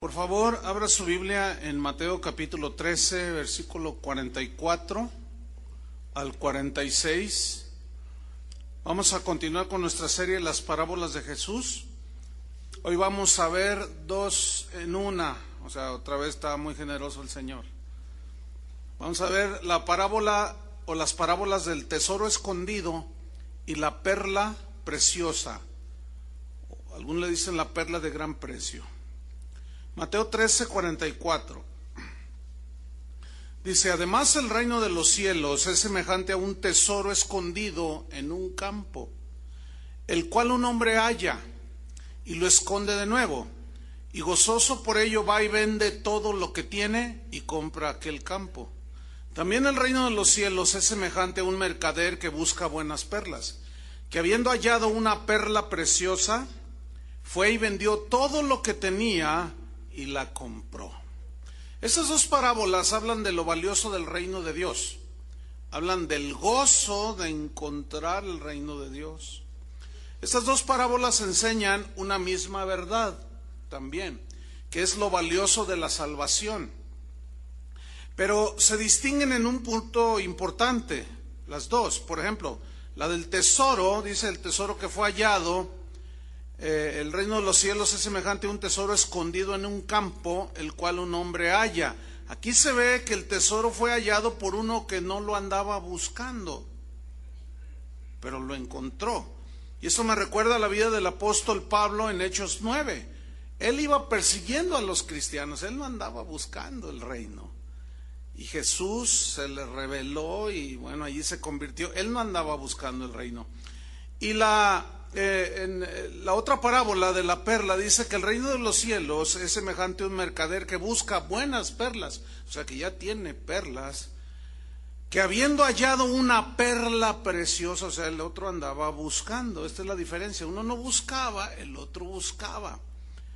Por favor, abra su Biblia en Mateo capítulo 13, versículo 44 al 46. Vamos a continuar con nuestra serie Las parábolas de Jesús. Hoy vamos a ver dos en una, o sea, otra vez está muy generoso el Señor. Vamos a ver la parábola o las parábolas del tesoro escondido y la perla preciosa. Algunos le dicen la perla de gran precio. Mateo 13, 44. Dice: además el reino de los cielos es semejante a un tesoro escondido en un campo, el cual un hombre halla y lo esconde de nuevo, y gozoso por ello va y vende todo lo que tiene y compra aquel campo. También el reino de los cielos es semejante a un mercader que busca buenas perlas, que habiendo hallado una perla preciosa, fue y vendió todo lo que tenía y la compró. Estas dos parábolas hablan de lo valioso del reino de Dios. Hablan del gozo de encontrar el reino de Dios. Estas dos parábolas enseñan una misma verdad también, que es lo valioso de la salvación. Pero se distinguen en un punto importante, las dos. Por ejemplo, la del tesoro, dice el tesoro que fue hallado. El reino de los cielos es semejante a un tesoro escondido en un campo, el cual un hombre halla. Aquí se ve que el tesoro fue hallado por uno que no lo andaba buscando, pero lo encontró. Y eso me recuerda a la vida del apóstol Pablo en Hechos 9. Él iba persiguiendo a los cristianos, él no andaba buscando el reino. Y Jesús se le reveló y bueno, allí se convirtió. Él no andaba buscando el reino. Y en la otra parábola de la perla dice que el reino de los cielos es semejante a un mercader que busca buenas perlas, o sea que ya tiene perlas, que habiendo hallado una perla preciosa, o sea el otro andaba buscando. Esta es la diferencia, uno no buscaba, el otro buscaba,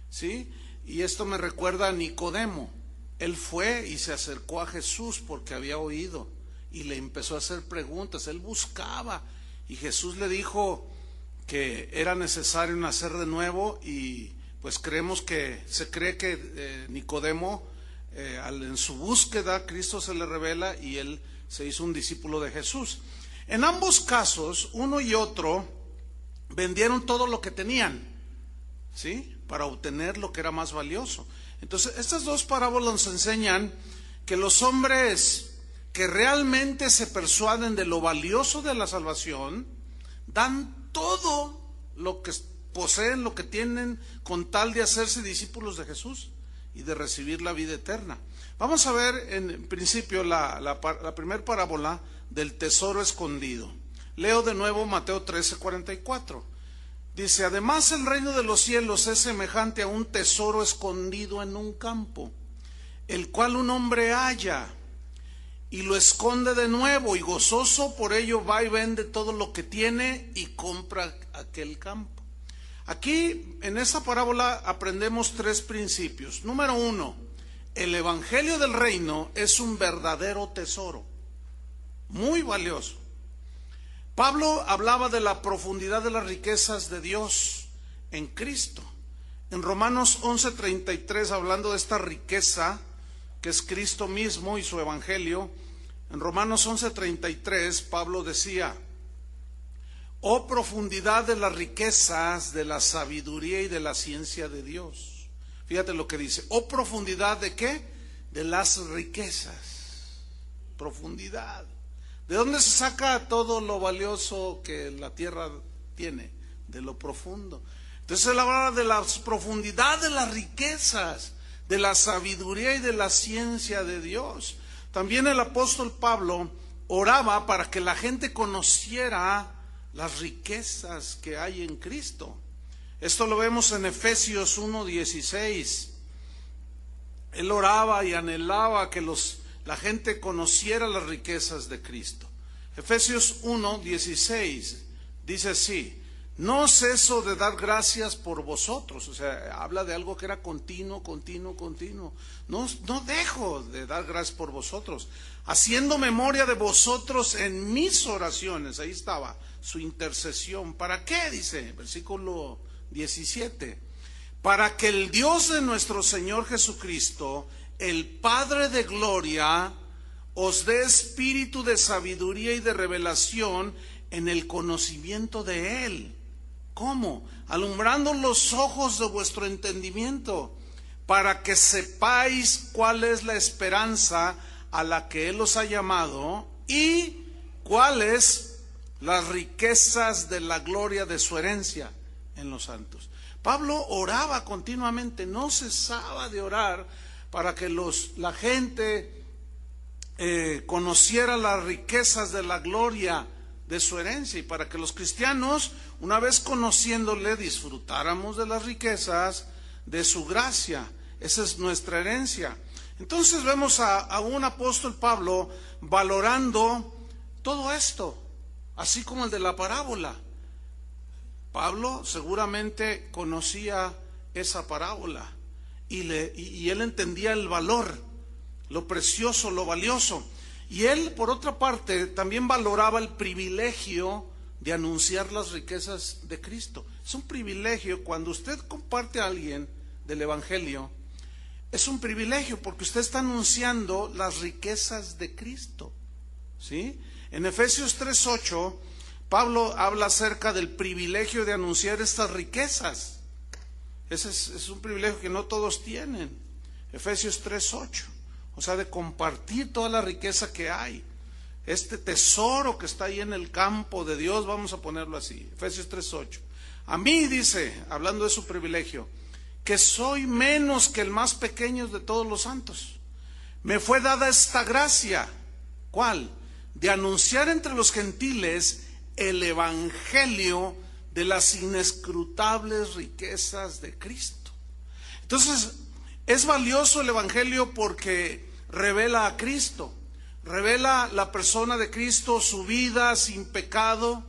¿sí? Y esto me recuerda a Nicodemo. Él fue y se acercó a Jesús porque había oído y le empezó a hacer preguntas, él buscaba y Jesús le dijo que era necesario nacer de nuevo. Y pues se cree que Nicodemo en su búsqueda Cristo se le revela y él se hizo un discípulo de Jesús. En ambos casos, uno y otro vendieron todo lo que tenían, ¿sí? Para obtener lo que era más valioso. Entonces, estas dos parábolas nos enseñan que los hombres que realmente se persuaden de lo valioso de la salvación dan todo lo que poseen, lo que tienen, con tal de hacerse discípulos de Jesús y de recibir la vida eterna. Vamos a ver en principio la primera parábola del tesoro escondido. Leo de nuevo Mateo 13, 44. Dice: además el reino de los cielos es semejante a un tesoro escondido en un campo, el cual un hombre halla y lo esconde de nuevo, y gozoso por ello va y vende todo lo que tiene y compra aquel campo. Aquí en esta parábola aprendemos tres principios. Número uno, el evangelio del reino es un verdadero tesoro, muy valioso. Pablo hablaba de la profundidad de las riquezas de Dios en Cristo. En Romanos 11:33, hablando de esta riqueza que es Cristo mismo y su evangelio, en Romanos 11:33 Pablo decía: oh profundidad de las riquezas, de la sabiduría y de la ciencia de Dios. Fíjate lo que dice: oh profundidad de ¿qué? De las riquezas. Profundidad. ¿De dónde se saca todo lo valioso que la tierra tiene? De lo profundo. Entonces él habla de la profundidad de las riquezas, de la sabiduría y de la ciencia de Dios. También el apóstol Pablo oraba para que la gente conociera las riquezas que hay en Cristo. Esto lo vemos en Efesios 1:16. Él oraba y anhelaba que la gente conociera las riquezas de Cristo. Efesios 1:16 dice así: no ceso de dar gracias por vosotros. O sea, habla de algo que era continuo. No dejo de dar gracias por vosotros, haciendo memoria de vosotros en mis oraciones. Ahí estaba su intercesión. ¿Para qué? Dice, versículo 17. para que el Dios de nuestro Señor Jesucristo, el Padre de gloria, os dé espíritu de sabiduría y de revelación en el conocimiento de Él. ¿Cómo? Alumbrando los ojos de vuestro entendimiento, para que sepáis cuál es la esperanza a la que Él os ha llamado y cuáles las riquezas de la gloria de su herencia en los santos. Pablo oraba continuamente, no cesaba de orar para que la gente conociera las riquezas de la gloria de su herencia, y para que los cristianos, una vez conociéndole, disfrutáramos de las riquezas de su gracia. Esa es nuestra herencia. Entonces vemos a un apóstol Pablo valorando todo esto, así como el de la parábola. Pablo seguramente conocía esa parábola y él entendía el valor, lo precioso, lo valioso. Y él, por otra parte, también valoraba el privilegio de anunciar las riquezas de Cristo. Es un privilegio cuando usted comparte a alguien del Evangelio. Es un privilegio porque usted está anunciando las riquezas de Cristo, ¿sí? En Efesios 3:8, Pablo habla acerca del privilegio de anunciar estas riquezas. Ese es un privilegio que no todos tienen. Efesios 3:8, o sea, de compartir toda la riqueza que hay. Este tesoro que está ahí en el campo de Dios, vamos a ponerlo así. Efesios 3:8. A mí, dice, hablando de su privilegio, que soy menos que el más pequeño de todos los santos, me fue dada esta gracia. ¿Cuál? De anunciar entre los gentiles el evangelio de las inescrutables riquezas de Cristo. Entonces, es valioso el evangelio porque revela a Cristo, revela la persona de Cristo, su vida sin pecado,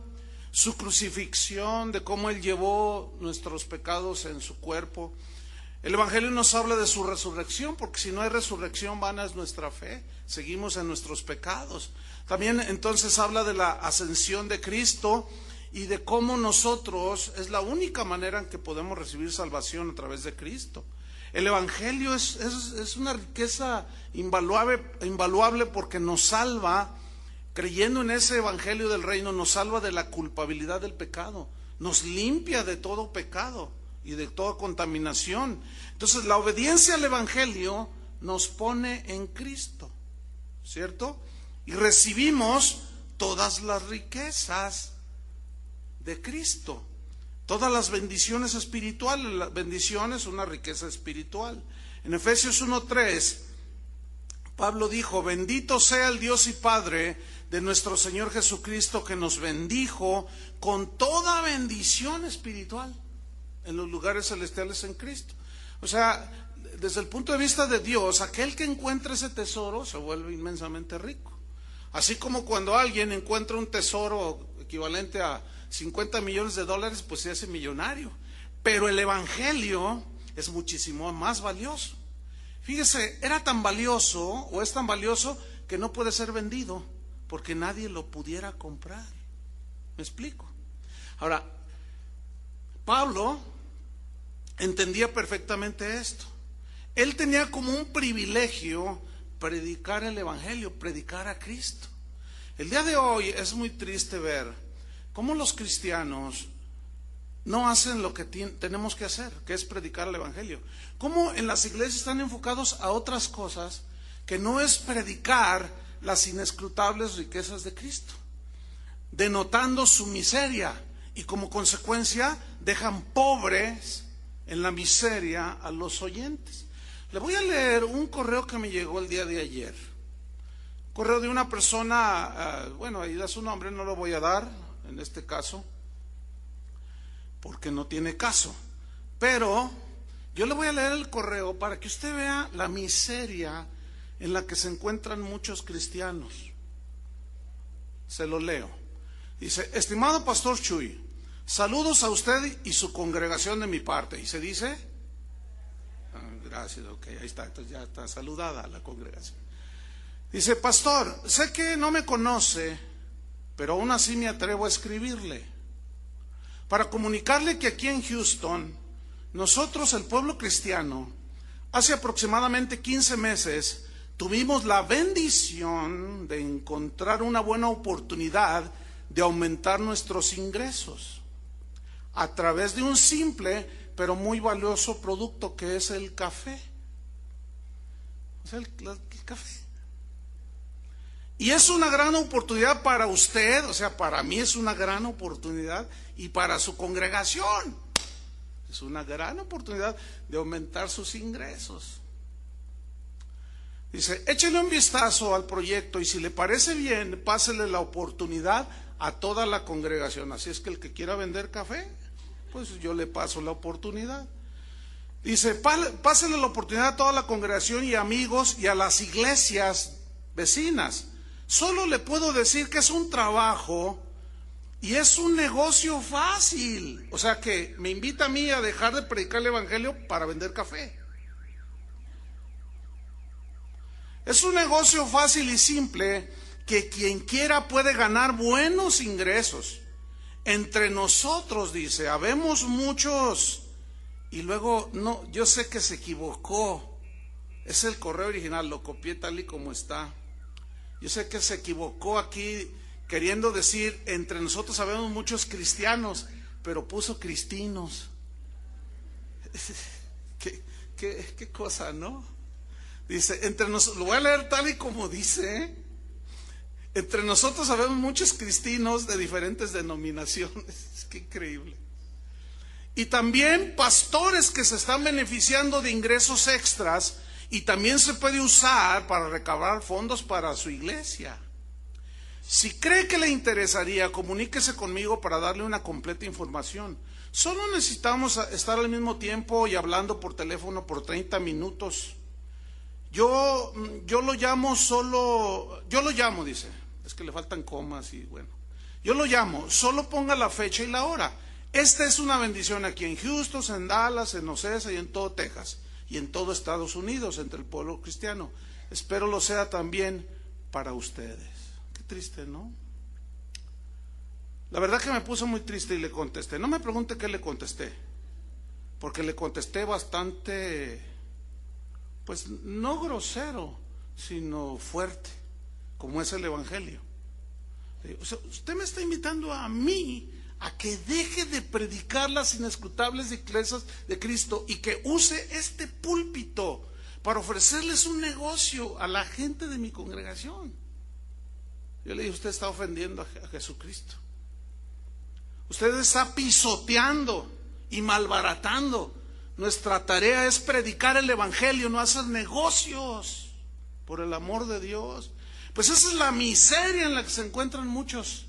su crucifixión, de cómo Él llevó nuestros pecados en su cuerpo. El evangelio nos habla de su resurrección, porque si no hay resurrección, vana es nuestra fe, seguimos en nuestros pecados. También entonces habla de la ascensión de Cristo y de cómo nosotros, es la única manera en que podemos recibir salvación a través de Cristo. El evangelio es una riqueza invaluable porque nos salva. Creyendo en ese evangelio del reino, nos salva de la culpabilidad del pecado, nos limpia de todo pecado y de toda contaminación. Entonces, la obediencia al evangelio nos pone en Cristo, ¿cierto? Y recibimos todas las riquezas de Cristo, todas las bendiciones espirituales. La bendición es una riqueza espiritual. En Efesios 1:3, Pablo dijo: bendito sea el Dios y Padre de nuestro Señor Jesucristo, que nos bendijo con toda bendición espiritual en los lugares celestiales en Cristo. O sea, desde el punto de vista de Dios, aquel que encuentra ese tesoro se vuelve inmensamente rico. Así como cuando alguien encuentra un tesoro equivalente a 50 millones de dólares, pues se hace millonario. Pero el evangelio es muchísimo más valioso. Fíjese, era tan valioso, o es tan valioso, que no puede ser vendido, porque nadie lo pudiera comprar. ¿Me explico? Ahora, Pablo entendía perfectamente esto. Él tenía como un privilegio predicar el evangelio, predicar a Cristo. El día de hoy es muy triste ver cómo los cristianos no hacen lo que tenemos que hacer, que es predicar el evangelio. Cómo en las iglesias están enfocados a otras cosas que no es predicar las inescrutables riquezas de Cristo, denotando su miseria, y como consecuencia dejan pobres en la miseria a los oyentes. Le voy a leer un correo que me llegó el día de ayer. Correo de una persona, bueno, ahí da su nombre, no lo voy a dar en este caso, porque no tiene caso. Pero yo le voy a leer el correo para que usted vea la miseria en la que se encuentran muchos cristianos. Se lo leo. Dice: estimado pastor Chuy, saludos a usted y su congregación de mi parte. ¿Y se dice? Gracias, ok, ahí está, entonces ya está saludada la congregación. Dice: pastor, sé que no me conoce, pero aún así me atrevo a escribirle para comunicarle que aquí en Houston nosotros, el pueblo cristiano, hace aproximadamente 15 meses, tuvimos la bendición de encontrar una buena oportunidad de aumentar nuestros ingresos a través de un simple pero muy valioso producto que es el café. O sea, el café. Y es una gran oportunidad para usted, o sea, para mí es una gran oportunidad, y para su congregación. Es una gran oportunidad de aumentar sus ingresos. Dice, échele un vistazo al proyecto y si le parece bien, pásele la oportunidad a toda la congregación. Así es que el que quiera vender café, pues yo le paso la oportunidad. Dice, pásele la oportunidad a toda la congregación y amigos y a las iglesias vecinas. Solo le puedo decir que es un trabajo y es un negocio fácil. O sea que me invita a mí a dejar de predicar el evangelio para vender café. Es un negocio fácil y simple que quien quiera puede ganar buenos ingresos. Entre nosotros, dice, habemos muchos. Y luego, no, yo sé que se equivocó. Es el correo original, lo copié tal y como está. Yo sé que se equivocó aquí queriendo decir, entre nosotros habemos muchos cristianos, pero puso cristinos. ¿Qué cosa, no? Dice, entre nosotros, lo voy a leer tal y como dice, ¿eh? Entre nosotros habemos muchos cristianos de diferentes denominaciones. Qué increíble. Y también pastores que se están beneficiando de ingresos extras y también se puede usar para recabar fondos para su iglesia. Si cree que le interesaría, comuníquese conmigo para darle una completa información. Solo necesitamos estar al mismo tiempo y hablando por teléfono por 30 minutos. Yo lo llamo, dice. Es que le faltan comas y bueno. Yo lo llamo, solo ponga la fecha y la hora. Esta es una bendición aquí en Houston, en Dallas, en Ocesa y en todo Texas. Y en todo Estados Unidos, entre el pueblo cristiano. Espero lo sea también para ustedes. Qué triste, ¿no? La verdad que me puso muy triste y le contesté. No me pregunte qué le contesté, porque le contesté bastante, pues no grosero, sino fuerte, como es el evangelio. O sea, usted me está invitando a mí a que deje de predicar las inescrutables iglesias de Cristo y que use este púlpito para ofrecerles un negocio a la gente de mi congregación. Yo le dije, usted está ofendiendo a Jesucristo. Usted está pisoteando y malbaratando. Nuestra tarea es predicar el evangelio, no hacer negocios, por el amor de Dios. Pues esa es la miseria en la que se encuentran muchos.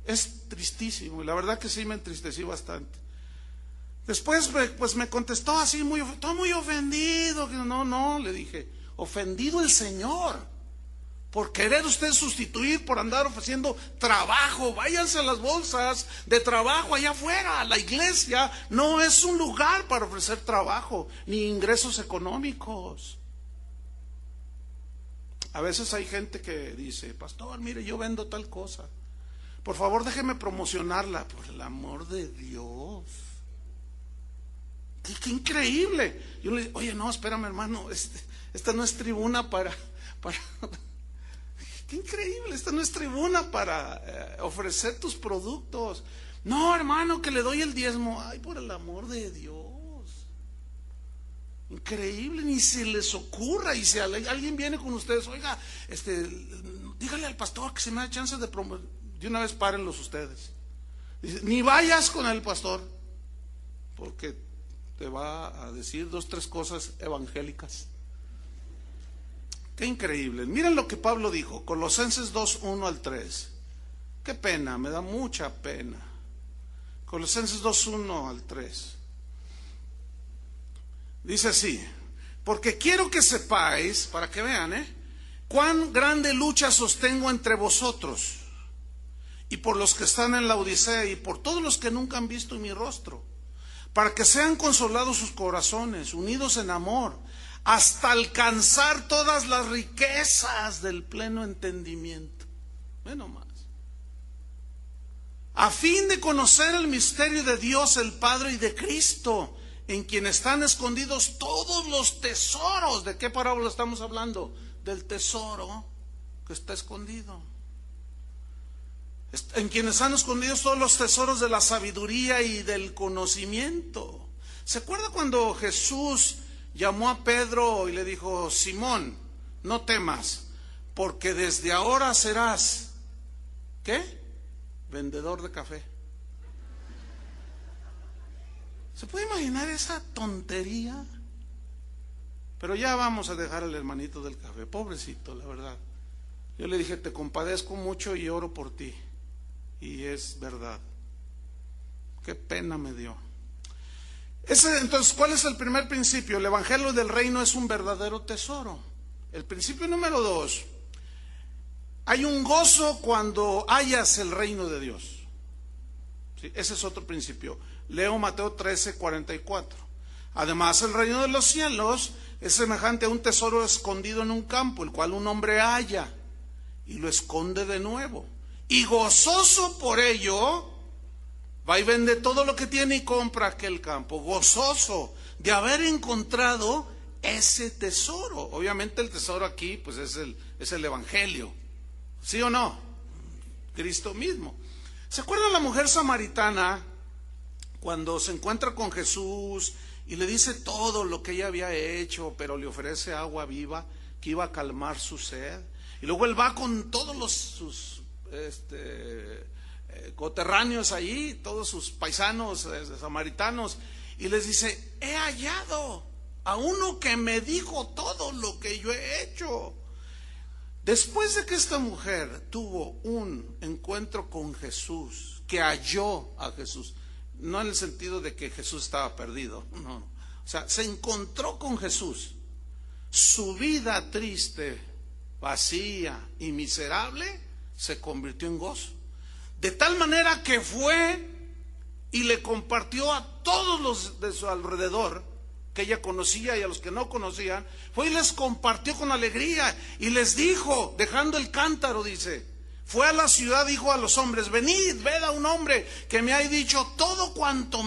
Es tristísimo, y la verdad que sí me entristecí bastante. Después pues me contestó así, todo muy ofendido. No, le dije, ofendido el Señor por querer usted sustituir, por andar ofreciendo trabajo. Váyanse a las bolsas de trabajo allá afuera. La iglesia no es un lugar para ofrecer trabajo ni ingresos económicos. A veces hay gente que dice, pastor, mire, yo vendo tal cosa, por favor déjeme promocionarla. Por el amor de Dios. Qué increíble. Yo le digo, oye, no, espérame, hermano, esta no es tribuna para qué increíble, esta no es tribuna para ofrecer tus productos. No, hermano, que le doy el diezmo. Ay, por el amor de Dios. Increíble, ni se les ocurra. Y si alguien viene con ustedes, oiga, dígale al pastor que se me da chance de promover. De una vez párenlos ustedes. Dice, ni vayas con el pastor, porque te va a decir 2, 3 cosas evangélicas. Qué increíble. Miren lo que Pablo dijo, Colosenses 2:1 al 3. Qué pena, me da mucha pena. Colosenses 2:1 al 3. Dice así: porque quiero que sepáis, para que vean, cuán grande lucha sostengo entre vosotros y por los que están en la Odisea y por todos los que nunca han visto mi rostro, para que sean consolados sus corazones, unidos en amor, hasta alcanzar todas las riquezas del pleno entendimiento. Bueno, más. A fin de conocer el misterio de Dios el Padre y de Cristo, en quien están escondidos todos los tesoros. ¿De qué parábola estamos hablando? Del tesoro que está escondido. En quienes están escondidos todos los tesoros de la sabiduría y del conocimiento. ¿Se acuerda cuando Jesús llamó a Pedro y le dijo: Simón, no temas, porque desde ahora serás, ¿qué? Vendedor de café. ¿Se puede imaginar esa tontería? Pero ya vamos a dejar al hermanito del café, pobrecito, la verdad. Yo le dije: te compadezco mucho y oro por ti. Y es verdad. Qué pena me dio. Entonces, ¿cuál es el primer principio? El evangelio del reino es un verdadero tesoro. El principio número 2: hay un gozo cuando hallas el reino de Dios. ¿Sí? Ese es otro principio. Leo Mateo 13:44. Además, el reino de los cielos es semejante a un tesoro escondido en un campo, el cual un hombre halla y lo esconde de nuevo. Y gozoso por ello, va y vende todo lo que tiene y compra aquel campo. Gozoso de haber encontrado ese tesoro. Obviamente el tesoro aquí pues es el evangelio. ¿Sí o no? Cristo mismo. ¿Se acuerdan la mujer samaritana cuando se encuentra con Jesús y le dice todo lo que ella había hecho, pero le ofrece agua viva que iba a calmar su sed? Y luego él va con todos sus coterráneos allí, todos sus paisanos samaritanos, y les dice: he hallado a uno que me dijo todo lo que yo he hecho. Después de que esta mujer tuvo un encuentro con Jesús, que halló a Jesús, no en el sentido de que Jesús estaba perdido, no, o sea, se encontró con Jesús, su vida triste, vacía y miserable se convirtió en gozo. De tal manera que fue y le compartió a todos los de su alrededor, que ella conocía y a los que no conocían, fue y les compartió con alegría y les dijo, dejando el cántaro, dice, fue a la ciudad, dijo a los hombres: venid, ved a un hombre que me ha dicho todo cuanto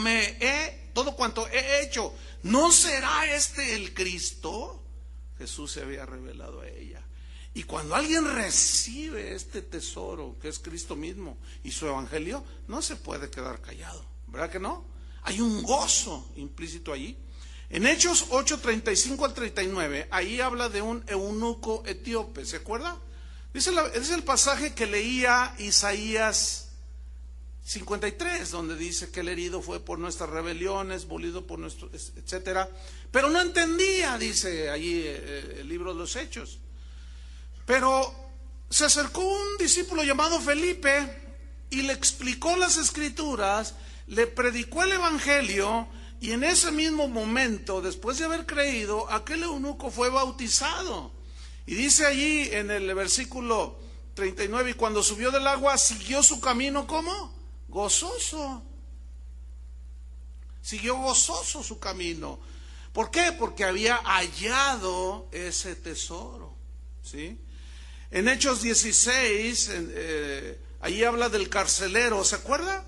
he hecho. ¿No será este el Cristo? Jesús se había revelado a ella. Y cuando alguien recibe este tesoro, que es Cristo mismo y su evangelio, no se puede quedar callado, ¿verdad que no? Hay un gozo implícito allí. En Hechos 8:35 al 39, ahí habla de un eunuco etíope, ¿se acuerda? Es el pasaje que leía Isaías 53, donde dice que el herido fue por nuestras rebeliones, molido por nuestros, etcétera. Pero no entendía, dice allí el libro de los Hechos. Pero se acercó un discípulo llamado Felipe y le explicó las escrituras, le predicó el evangelio, y en ese mismo momento, después de haber creído, aquel eunuco fue bautizado. Y dice allí en el versículo 39, y cuando subió del agua siguió su camino, ¿cómo? Gozoso. Siguió gozoso su camino. ¿Por qué? Porque había hallado ese tesoro, ¿sí? En Hechos 16, ahí habla del carcelero, ¿se acuerda?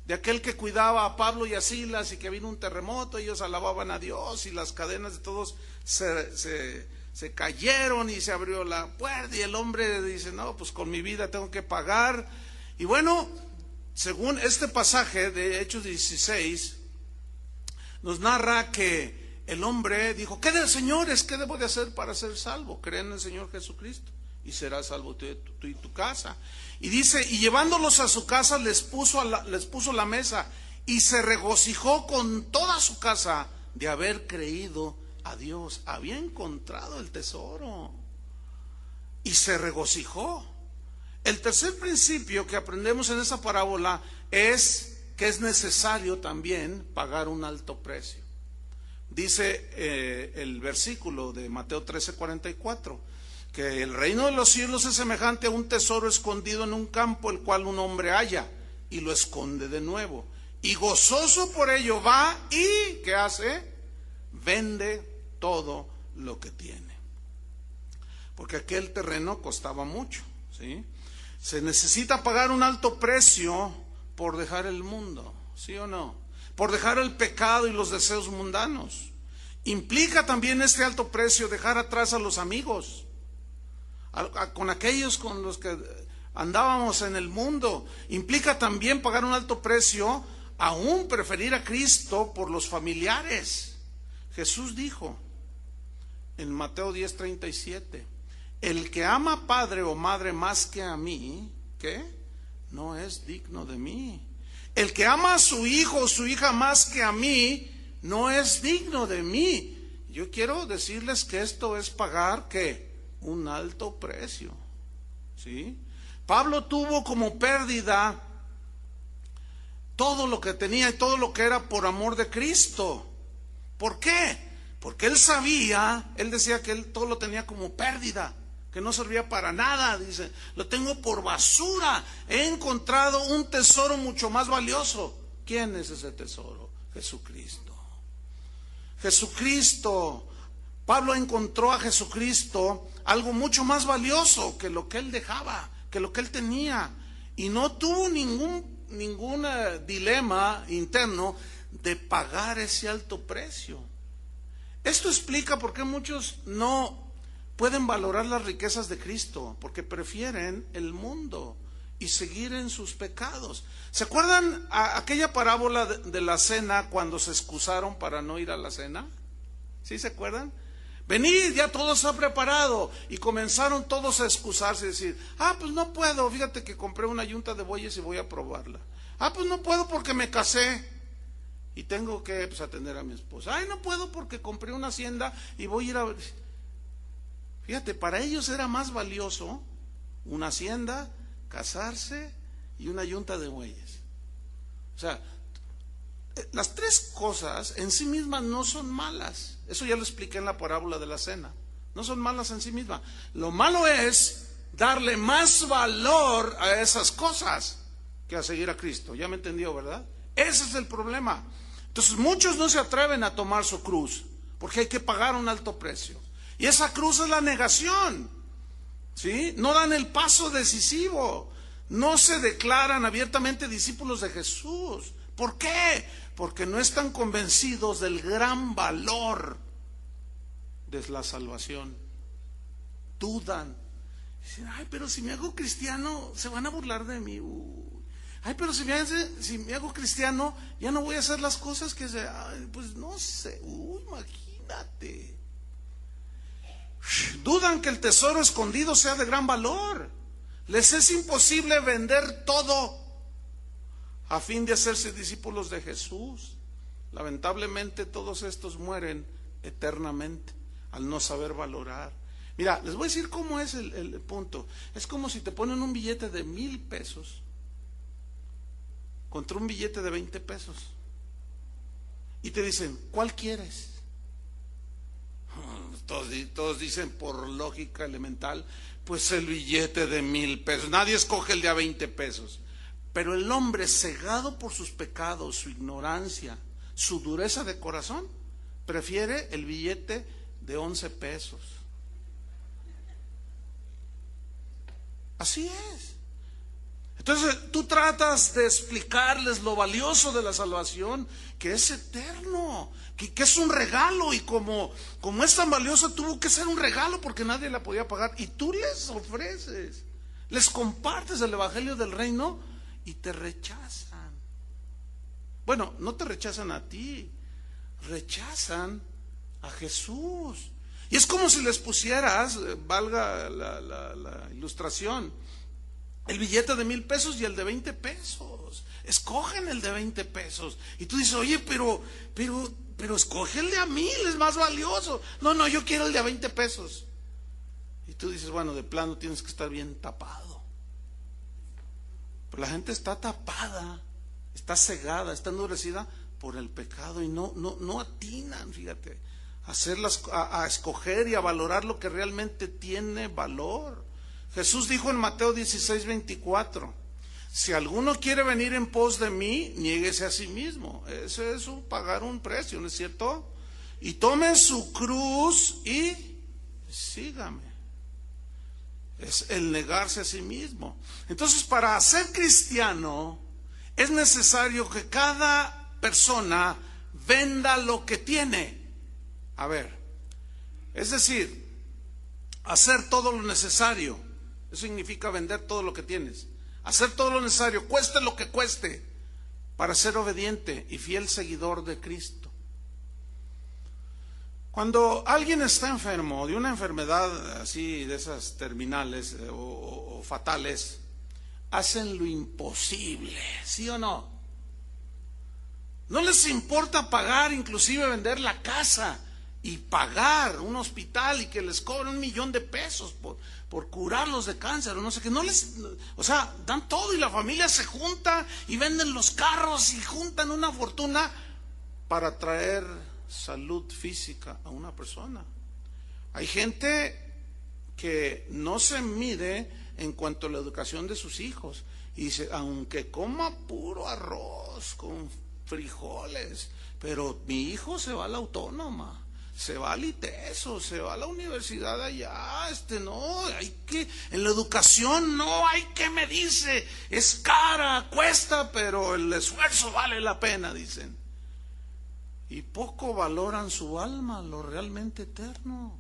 De aquel que cuidaba a Pablo y a Silas, y que vino un terremoto, ellos alababan a Dios y las cadenas de todos se cayeron y se abrió la puerta, y el hombre dice: no, pues con mi vida tengo que pagar. Y bueno, según este pasaje de Hechos 16, nos narra que el hombre dijo: Señores, ¿qué debo de hacer para ser salvo? Creen en el Señor Jesucristo y serás salvo tú y tu casa. Y dice: y llevándolos a su casa les puso la mesa, y se regocijó con toda su casa de haber creído a Dios. Había encontrado el tesoro y se regocijó. El tercer principio que aprendemos en esa parábola es que es necesario también pagar un alto precio. Dice el versículo de Mateo 13:44, que el reino de los cielos es semejante a un tesoro escondido en un campo, el cual un hombre halla y lo esconde de nuevo. Y gozoso por ello va y, ¿qué hace? Vende todo lo que tiene. Porque aquel terreno costaba mucho, ¿sí? Se necesita pagar un alto precio por dejar el mundo, ¿sí o no? por dejar el pecado y los deseos mundanos. Implica también este alto precio dejar atrás a los amigos, con aquellos con los que andábamos en el mundo. Implica también pagar un alto precio, aún preferir a Cristo por los familiares. Jesús dijo en Mateo 10:37, el que ama padre o madre más que a mí, ¿qué? No es digno de mí. El que ama a su hijo o su hija más que a mí, no es digno de mí. Yo quiero decirles que esto es pagar, ¿qué? Un alto precio, ¿sí? Pablo tuvo como pérdida todo lo que tenía y todo lo que era por amor de Cristo. ¿Por qué? Porque él sabía, él decía que él todo lo tenía como pérdida, que no servía para nada. Dice, lo tengo por basura, he encontrado un tesoro mucho más valioso. ¿Quién es ese tesoro? Jesucristo. Jesucristo. Pablo encontró a Jesucristo algo mucho más valioso que lo que él dejaba, que lo que él tenía, y no tuvo ningún dilema interno de pagar ese alto precio. Esto explica por qué muchos no pueden valorar las riquezas de Cristo, porque prefieren el mundo y seguir en sus pecados. ¿Se acuerdan aquella parábola de la cena, cuando se excusaron para no ir a la cena? ¿Sí se acuerdan? Venid, ya todo está preparado. Y comenzaron todos a excusarse y decir, pues no puedo, fíjate que compré una yunta de bueyes y voy a probarla. Pues no puedo porque me casé y tengo que atender a mi esposa. No puedo porque compré una hacienda y voy a ir a... Fíjate, para ellos era más valioso una hacienda, casarse y una yunta de bueyes. O sea, las tres cosas en sí mismas no son malas. Eso ya lo expliqué en la parábola de la cena. No son malas en sí mismas. Lo malo es darle más valor a esas cosas que a seguir a Cristo. ¿Ya me entendió, verdad? Ese es el problema. Entonces muchos no se atreven a tomar su cruz, porque hay que pagar un alto precio. Y esa cruz es la negación, ¿sí? No dan el paso decisivo. No se declaran abiertamente discípulos de Jesús. ¿Por qué? Porque no están convencidos del gran valor de la salvación. Dudan. Dicen, pero si me hago cristiano, se van a burlar de mí. Pero si me hago cristiano, ya no voy a hacer las cosas que se... pues no sé. Imagínate. Dudan que el tesoro escondido sea de gran valor. Les es imposible vender todo a fin de hacerse discípulos de Jesús. Lamentablemente todos estos mueren eternamente al no saber valorar. Mira, les voy a decir cómo es el punto. Es como si te ponen un billete de 1,000 pesos contra un billete de 20 pesos y te dicen, ¿cuál quieres? Todos dicen por lógica elemental, pues el billete de 1,000 pesos. Nadie escoge el de a 20 pesos. Pero el hombre, cegado por sus pecados, su ignorancia, su dureza de corazón, prefiere el billete de 11 pesos. Así es. Entonces tú tratas de explicarles lo valioso de la salvación, que es eterno, que es un regalo, y como es tan valioso, tuvo que ser un regalo porque nadie la podía pagar, y tú les ofreces, les compartes el evangelio del reino y te rechazan. Bueno, no te rechazan a ti, rechazan a Jesús. Y es como si les pusieras, valga la ilustración, el billete de 1,000 pesos y el de 20 pesos. Escogen el de 20 pesos. Y tú dices, oye, pero escoge el de a 1,000, es más valioso. No, yo quiero el de a 20 pesos. Y tú dices, bueno, de plano tienes que estar bien tapado. Pero la gente está tapada, está cegada, está endurecida por el pecado y no atinan, fíjate, a escoger y a valorar lo que realmente tiene valor. Jesús dijo en Mateo 16:24, si alguno quiere venir en pos de mí, niéguese a sí mismo. Eso es pagar un precio, ¿no es cierto? Y tome su cruz y sígame. Es el negarse a sí mismo. Entonces, para ser cristiano es necesario que cada persona venda lo que tiene. A ver, es decir, hacer todo lo necesario. Eso significa vender todo lo que tienes. Hacer todo lo necesario, cueste lo que cueste, para ser obediente y fiel seguidor de Cristo. Cuando alguien está enfermo de una enfermedad así, de esas terminales o fatales, hacen lo imposible, ¿sí o no? No les importa pagar, inclusive vender la casa y pagar un hospital y que les cobren $1,000,000 por curarlos de cáncer o no sé qué. O sea, dan todo y la familia se junta y venden los carros y juntan una fortuna para traer salud física a una persona. Hay gente que no se mide en cuanto a la educación de sus hijos y dice, aunque coma puro arroz con frijoles, pero mi hijo se va a la autónoma, se va al ITESO, se va a la universidad allá, no, hay que, en la educación no hay que medirse, es cara, cuesta, pero el esfuerzo vale la pena, dicen. Y poco valoran su alma, lo realmente eterno.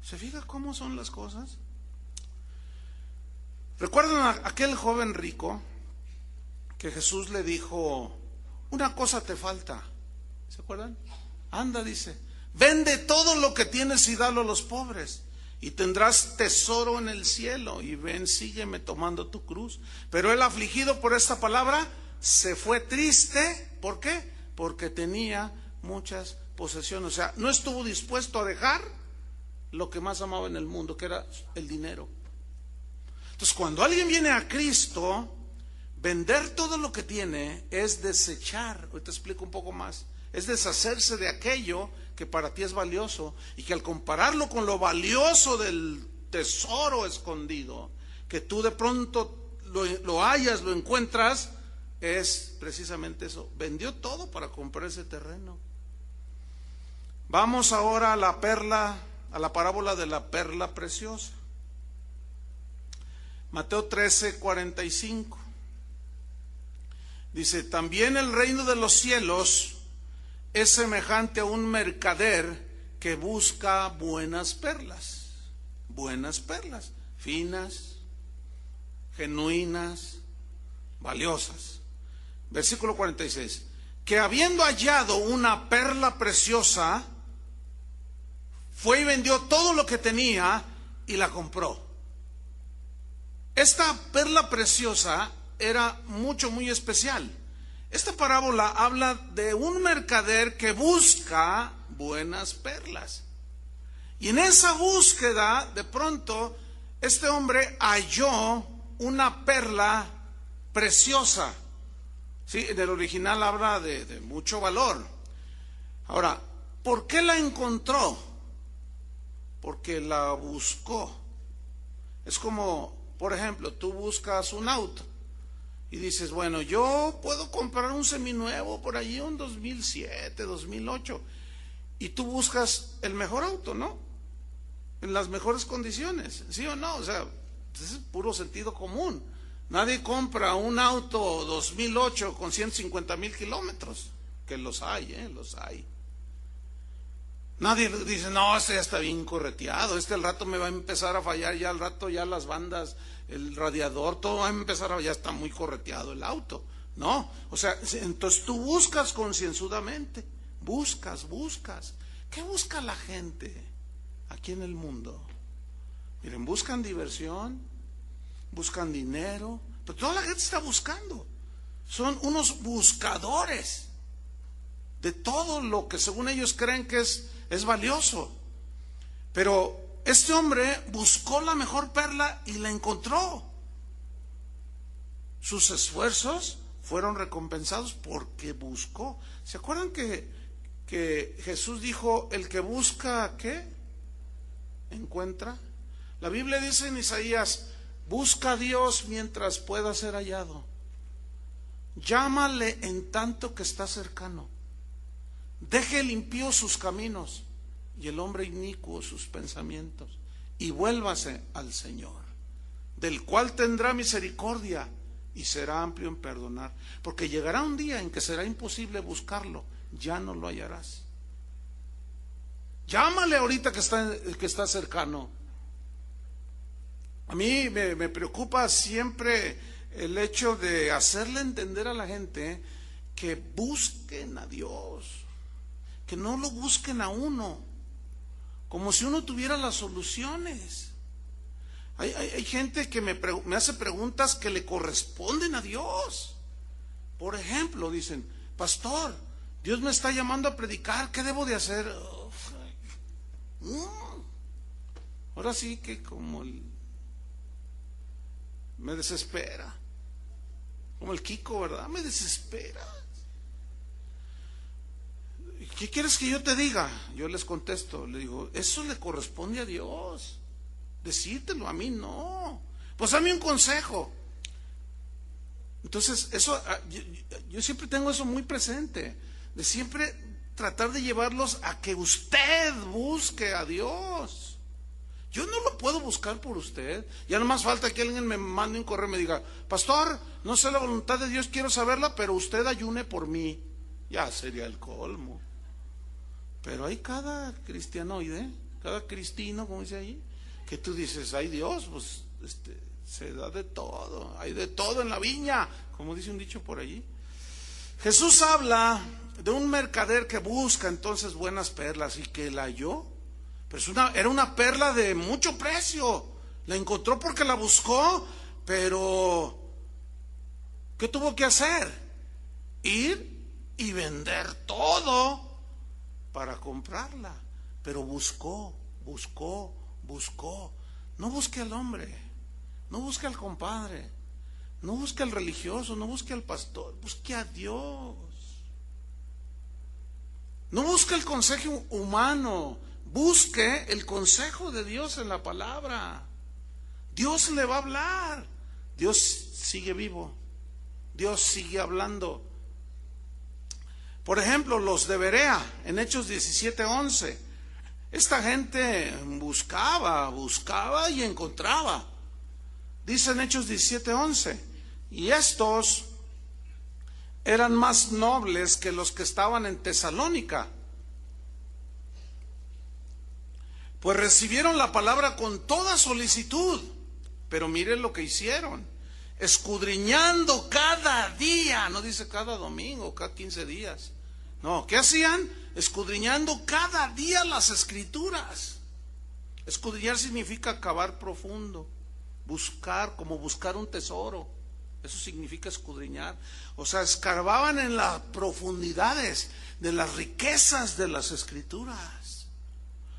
¿Se fija cómo son las cosas? ¿Recuerdan a aquel joven rico que Jesús le dijo, una cosa te falta? ¿Se acuerdan? Anda, dice, vende todo lo que tienes y dalo a los pobres y tendrás tesoro en el cielo, y ven, sígueme tomando tu cruz. Pero él, afligido por esta palabra, se fue triste. ¿Por qué? Porque tenía muchas posesiones. O sea, no estuvo dispuesto a dejar lo que más amaba en el mundo, que era el dinero. Entonces, cuando alguien viene a Cristo, vender todo lo que tiene es desechar. Hoy te explico un poco más. Es deshacerse de aquello que para ti es valioso, y que al compararlo con lo valioso del tesoro escondido, que tú de pronto lo hallas, lo encuentras, es precisamente eso. Vendió todo para comprar ese terreno. Vamos ahora a la parábola de la perla preciosa. Mateo 13:45. Dice, también el reino de los cielos es semejante a un mercader que busca buenas perlas, finas, genuinas, valiosas. Versículo 46, que habiendo hallado una perla preciosa, fue y vendió todo lo que tenía y la compró. Esta perla preciosa era muy especial. Esta parábola habla de un mercader que busca buenas perlas. Y en esa búsqueda, de pronto, este hombre halló una perla preciosa. Sí, en el original habla de mucho valor. Ahora, ¿por qué la encontró? Porque la buscó. Es como, por ejemplo, tú buscas un auto y dices, bueno, yo puedo comprar un seminuevo por allí, un 2007, 2008, y tú buscas el mejor auto, ¿no? En las mejores condiciones, ¿sí o no? O sea, es puro sentido común. Nadie compra un auto 2008 con 150,000 kilómetros, que los hay, los hay. Nadie dice, no, este ya está bien correteado, al rato me va a empezar a fallar, ya al rato ya las bandas, el radiador, todo va a empezar ya está muy correteado el auto. No, o sea, entonces tú buscas concienzudamente, buscas. ¿Qué busca la gente aquí en el mundo? Miren, buscan diversión, buscan dinero, pero toda la gente está buscando. Son unos buscadores de todo lo que según ellos creen que es valioso. Pero este hombre buscó la mejor perla y la encontró. Sus esfuerzos fueron recompensados porque buscó. ¿Se acuerdan que Jesús dijo, el que busca, ¿qué? Encuentra. La Biblia dice en Isaías, busca a Dios mientras pueda ser hallado. Llámale en tanto que está cercano. Deje el impío sus caminos y el hombre inicuo sus pensamientos, y vuélvase al Señor, del cual tendrá misericordia y será amplio en perdonar, porque llegará un día en que será imposible buscarlo, ya no lo hallarás. Llámale ahorita que está cercano. A mí me preocupa siempre el hecho de hacerle entender a la gente que busquen a Dios, que no lo busquen a uno, como si uno tuviera las soluciones. Hay gente que me hace preguntas que le corresponden a Dios. Por ejemplo, dicen: pastor, Dios me está llamando a predicar, ¿qué debo de hacer? Ahora sí que me desespera, como el Kiko, ¿verdad? Me desespera. ¿Qué quieres que yo te diga? Yo les contesto, le digo: eso le corresponde a Dios decírtelo, a mí no. Pues dame un consejo. Entonces eso, yo siempre tengo eso muy presente, de siempre tratar de llevarlos a que usted busque a Dios. Yo no lo puedo buscar por usted. Ya no más falta que alguien me mande un correo y me diga: pastor, no sé la voluntad de Dios, quiero saberla, pero usted ayune por mí. Ya sería el colmo. Pero hay cada cristianoide, cada cristino, como dice ahí, que tú dices: ay Dios, pues se da de todo, hay de todo en la viña, como dice un dicho por allí. Jesús habla de un mercader que busca entonces buenas perlas y que la halló, pero era una perla de mucho precio. La encontró porque la buscó, pero ¿qué tuvo que hacer? Ir y vender todo para comprarla. Pero buscó. No busque al hombre, no busque al compadre, no busque al religioso, no busque al pastor, busque a Dios. No busque el consejo humano, busque el consejo de Dios en la palabra. Dios le va a hablar. Dios sigue vivo, Dios sigue hablando. Por ejemplo, los de Berea, en Hechos 17:11. Esta gente buscaba y encontraba. Dice en Hechos 17:11: y estos eran más nobles que los que estaban en Tesalónica, pues recibieron la palabra con toda solicitud. Pero miren lo que hicieron: escudriñando cada día, no dice cada domingo, cada 15 días. No, ¿qué hacían? Escudriñando cada día las Escrituras. Escudriñar significa cavar profundo, buscar, como buscar un tesoro. Eso significa escudriñar. O sea, escarbaban en las profundidades de las riquezas de las Escrituras.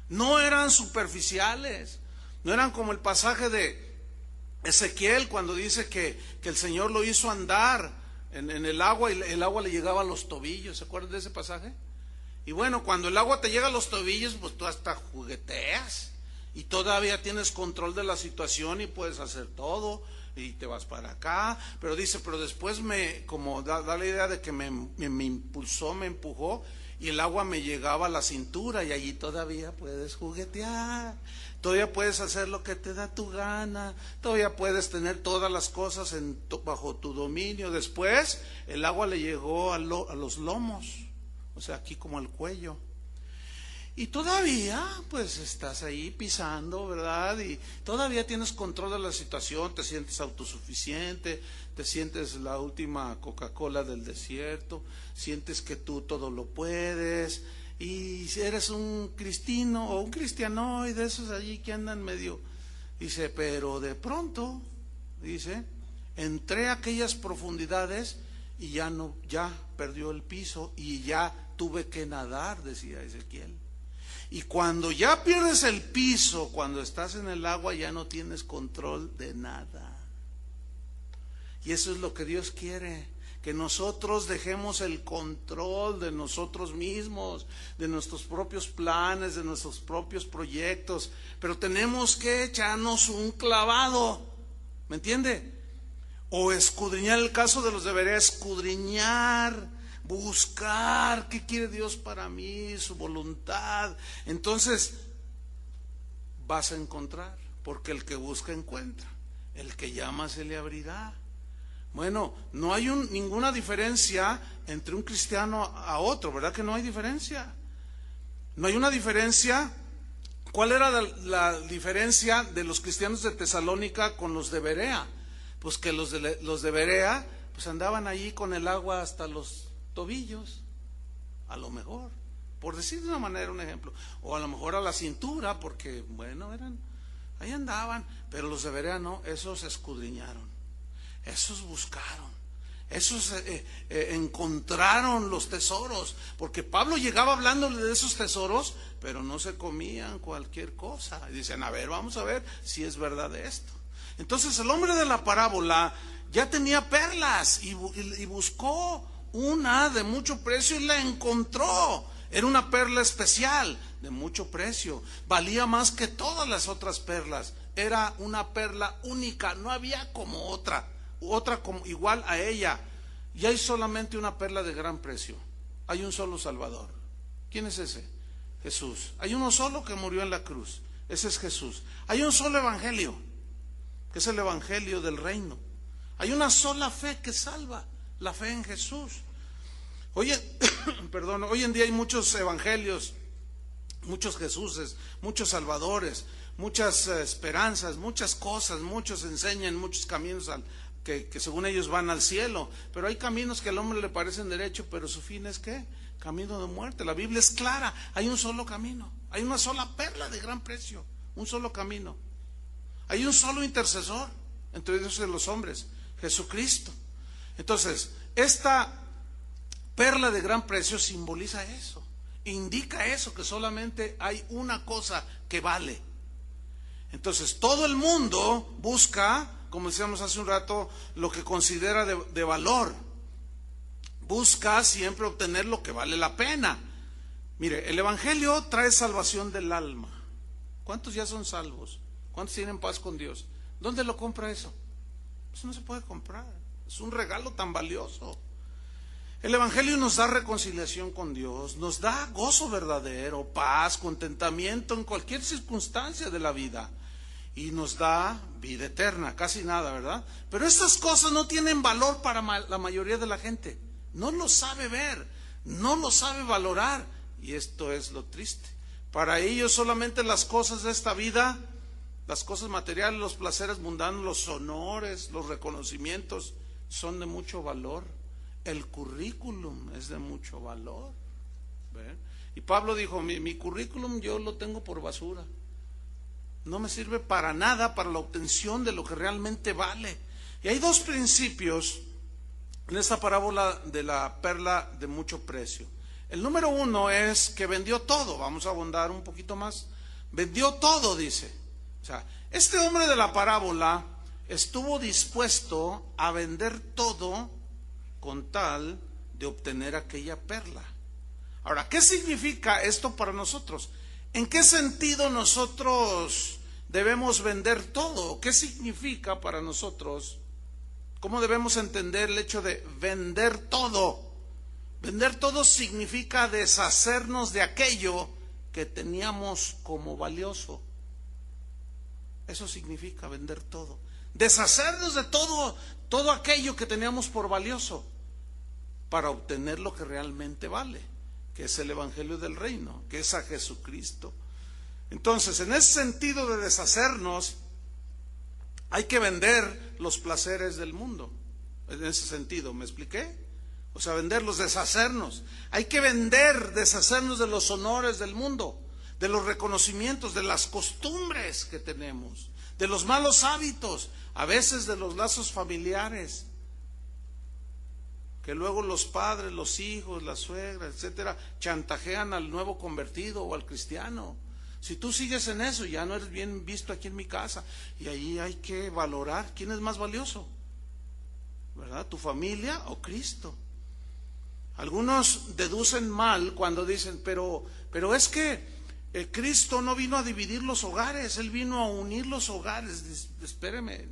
No eran superficiales, no eran como el pasaje de Ezequiel cuando dice que el Señor lo hizo andar en el agua y el agua le llegaba a los tobillos. ¿Se acuerdan de ese pasaje? Y bueno, cuando el agua te llega a los tobillos, pues tú hasta jugueteas y todavía tienes control de la situación y puedes hacer todo y te vas para acá. Pero dice, pero después como da la idea de que me impulsó, me empujó y el agua me llegaba a la cintura y allí todavía puedes juguetear. Todavía puedes hacer lo que te da tu gana, todavía puedes tener todas las cosas bajo tu dominio. Después el agua le llegó a los lomos, o sea, aquí como al cuello. Y todavía pues estás ahí pisando, ¿verdad? Y todavía tienes control de la situación, te sientes autosuficiente, te sientes la última Coca-Cola del desierto, sientes que tú todo lo puedes. Y si eres un cristino o un cristianoide de esos allí que andan medio, dice, pero de pronto, dice, entré a aquellas profundidades y ya perdió el piso y ya tuve que nadar, decía Ezequiel. Y cuando ya pierdes el piso, cuando estás en el agua, ya no tienes control de nada. Y eso es lo que Dios quiere, que nosotros dejemos el control de nosotros mismos, de nuestros propios planes, de nuestros propios proyectos, pero tenemos que echarnos un clavado, ¿me entiende? O escudriñar, el caso de los debería escudriñar, buscar qué quiere Dios para mí, su voluntad. Entonces vas a encontrar, porque el que busca encuentra, el que llama se le abrirá. Bueno, no hay ninguna diferencia entre un cristiano a otro, ¿verdad que no hay diferencia? No hay una diferencia. ¿Cuál era la diferencia de los cristianos de Tesalónica con los de Berea? Pues que los de Berea pues andaban allí con el agua hasta los tobillos, a lo mejor, por decir de una manera un ejemplo, o a lo mejor a la cintura, porque bueno, ahí andaban, pero los de Berea no, esos escudriñaron, esos buscaron, esos encontraron los tesoros, porque Pablo llegaba hablándole de esos tesoros, pero no se comían cualquier cosa, y dicen, a ver, vamos a ver si es verdad esto. Entonces el hombre de la parábola ya tenía perlas y buscó una de mucho precio y la encontró. Era una perla especial de mucho precio, valía más que todas las otras perlas, era una perla única, no había como otra como igual a ella, y hay solamente una perla de gran precio, hay un solo Salvador. ¿Quién es ese? Jesús. Hay uno solo que murió en la cruz, ese es Jesús. Hay un solo evangelio, que es el evangelio del reino. Hay una sola fe que salva, la fe en Jesús. Oye, perdón, hoy en día hay muchos evangelios, muchos Jesuses, muchos salvadores, muchas esperanzas, muchas cosas, muchos enseñan muchos caminos que según ellos van al cielo, pero hay caminos que al hombre le parecen derecho, pero su fin es ¿qué? Camino de muerte. La Biblia es clara, hay un solo camino, hay una sola perla de gran precio, un solo camino. Hay un solo intercesor entre Dios y los hombres, Jesucristo. Entonces, esta perla de gran precio simboliza eso, indica eso, que solamente hay una cosa que vale. Entonces, todo el mundo busca, como decíamos hace un rato, lo que considera de valor. Busca siempre obtener lo que vale la pena. Mire, el evangelio trae salvación del alma. ¿Cuántos ya son salvos? ¿Cuántos tienen paz con Dios? ¿Dónde lo compra eso? Eso no se puede comprar. Es un regalo tan valioso. El evangelio nos da reconciliación con Dios, nos da gozo verdadero, paz, contentamiento en cualquier circunstancia de la vida, y nos da vida eterna, casi nada, ¿verdad? Pero estas cosas no tienen valor para la mayoría de la gente. No lo sabe ver, no lo sabe valorar, y esto es lo triste. Para ellos solamente las cosas de esta vida, las cosas materiales, los placeres mundanos, los honores, los reconocimientos son de mucho valor. El currículum es de mucho valor. ¿Ven? Y Pablo dijo, mi currículum yo lo tengo por basura. No me sirve para nada para la obtención de lo que realmente vale. Y hay dos principios en esta parábola de la perla de mucho precio. El número uno es que vendió todo. Vamos a abundar un poquito más. Vendió todo, dice. O sea, este hombre de la parábola estuvo dispuesto a vender todo con tal de obtener aquella perla. Ahora, ¿qué significa esto para nosotros? ¿En qué sentido nosotros debemos vender todo? ¿Qué significa para nosotros? ¿Cómo debemos entender el hecho de vender todo? Vender todo significa deshacernos de aquello que teníamos como valioso. Eso significa vender todo. Deshacernos de todo aquello que teníamos por valioso para obtener lo que realmente vale, que es el evangelio del reino, que es a Jesucristo. Entonces, en ese sentido de deshacernos, hay que vender los placeres del mundo. En ese sentido, ¿me expliqué? O sea, venderlos, deshacernos. Hay que deshacernos de los honores del mundo, de los reconocimientos, de las costumbres que tenemos, de los malos hábitos, a veces de los lazos familiares, que luego los padres, los hijos, la suegra, etcétera, chantajean al nuevo convertido o al cristiano. Si tú sigues en eso, ya no eres bien visto aquí en mi casa. Y ahí hay que valorar quién es más valioso, ¿verdad? ¿Tu familia o Cristo? Algunos deducen mal cuando dicen, pero es que Cristo no vino a dividir los hogares, Él vino a unir los hogares. Espéreme,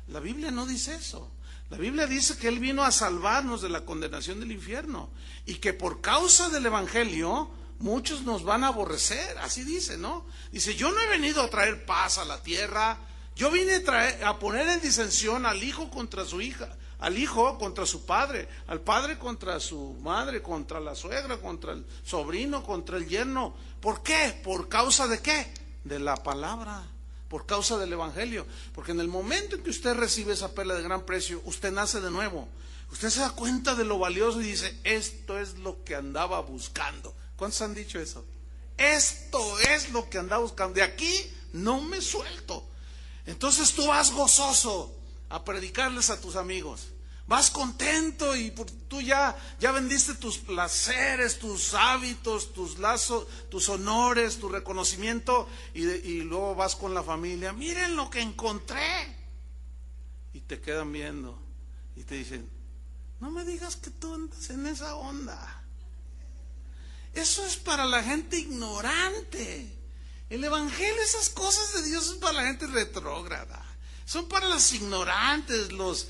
la Biblia no dice eso. La Biblia dice que Él vino a salvarnos de la condenación del infierno y que por causa del Evangelio muchos nos van a aborrecer, así dice, ¿no? Dice, yo no he venido a traer paz a la tierra, yo vine a poner en disensión al hijo contra su hija, al hijo contra su padre, al padre contra su madre, contra la suegra, contra el sobrino, contra el yerno. ¿Por qué? ¿Por causa de qué? De la palabra, por causa del evangelio. Porque en el momento en que usted recibe esa perla de gran precio, usted nace de nuevo. Usted se da cuenta de lo valioso y dice, esto es lo que andaba buscando. ¿Cuántos han dicho eso? Esto es lo que andaba buscando. De aquí no me suelto. Entonces tú vas gozoso a predicarles a tus amigos. Vas contento y tú ya vendiste tus placeres, tus hábitos, tus lazos, tus honores, tu reconocimiento y luego vas con la familia. Miren lo que encontré. Y te quedan viendo y te dicen, no me digas que tú andas en esa onda. Eso es para la gente ignorante. El evangelio, esas cosas de Dios son para la gente retrógrada. Son para los ignorantes, los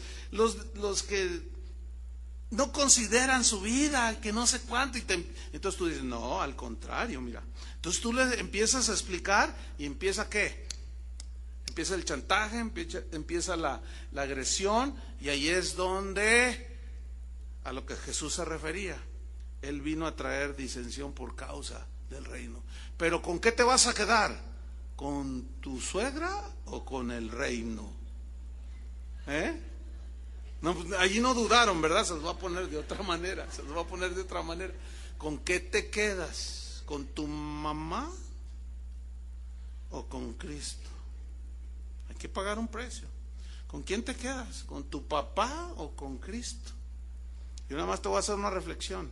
que no consideran su vida, que no sé cuánto. Entonces tú dices, no, al contrario, mira. Entonces tú le empiezas a explicar y empieza ¿qué? Empieza el chantaje, empieza la agresión, y ahí es donde a lo que Jesús se refería. Él vino a traer disensión por causa del reino. Pero ¿con qué te vas a quedar? ¿Con tu suegra o con el reino? No, allí no dudaron, ¿verdad? Se los va a poner de otra manera. ¿Con qué te quedas? ¿Con tu mamá o con Cristo? Hay que pagar un precio. ¿Con quién te quedas? ¿Con tu papá o con Cristo? Yo nada más te voy a hacer una reflexión.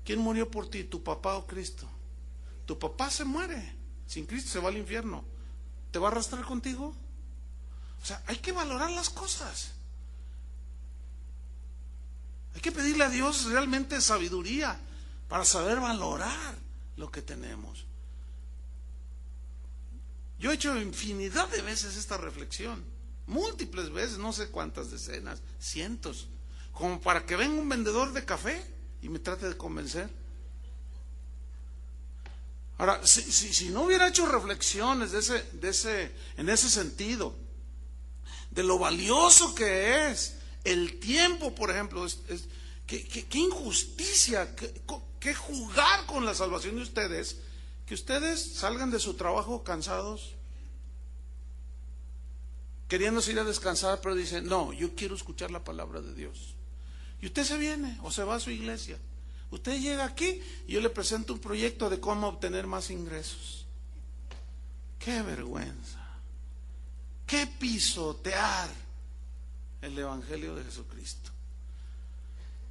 ¿Quién murió por ti, tu papá o Cristo? Tu papá se muere, sin Cristo se va al infierno. ¿Te va a arrastrar contigo? O sea, hay que valorar las cosas. Hay que pedirle a Dios realmente sabiduría para saber valorar lo que tenemos. Yo he hecho infinidad de veces esta reflexión, múltiples veces, no sé cuántas decenas, cientos, como para que venga un vendedor de café y me trate de convencer. Ahora, si no hubiera hecho reflexiones en ese sentido, de lo valioso que es el tiempo, por ejemplo, qué injusticia, qué jugar con la salvación de ustedes, que ustedes salgan de su trabajo cansados, queriéndose ir a descansar, pero dicen, no, yo quiero escuchar la palabra de Dios. Y usted se viene o se va a su iglesia. Usted llega aquí y yo le presento un proyecto de cómo obtener más ingresos. ¡Qué vergüenza! ¡Qué pisotear el evangelio de Jesucristo!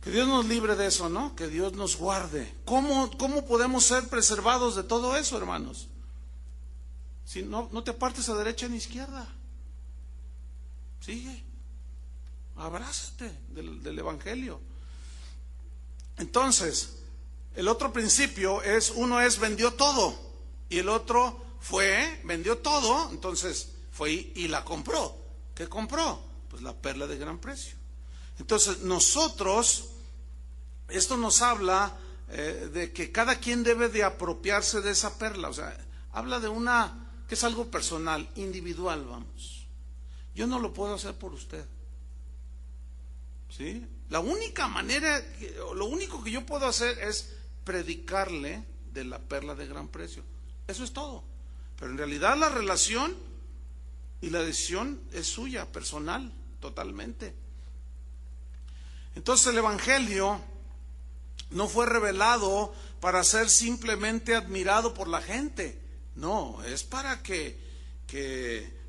Que Dios nos libre de eso, ¿no? Que Dios nos guarde. ¿Cómo podemos ser preservados de todo eso, hermanos? Si no te apartes a derecha ni izquierda. Sigue. Abrázate del evangelio. Entonces, el otro principio es, uno es vendió todo, y el otro vendió todo, entonces fue y la compró. ¿Qué compró? Pues la perla de gran precio. Entonces nosotros, esto nos habla de que cada quien debe de apropiarse de esa perla. O sea, habla de que es algo personal, individual, vamos. Yo no lo puedo hacer por usted. ¿Sí? La única manera, lo único que yo puedo hacer es predicarle de la perla de gran precio. Eso es todo. Pero en realidad la relación y la decisión es suya, personal, totalmente. Entonces el evangelio no fue revelado para ser simplemente admirado por la gente. No, es para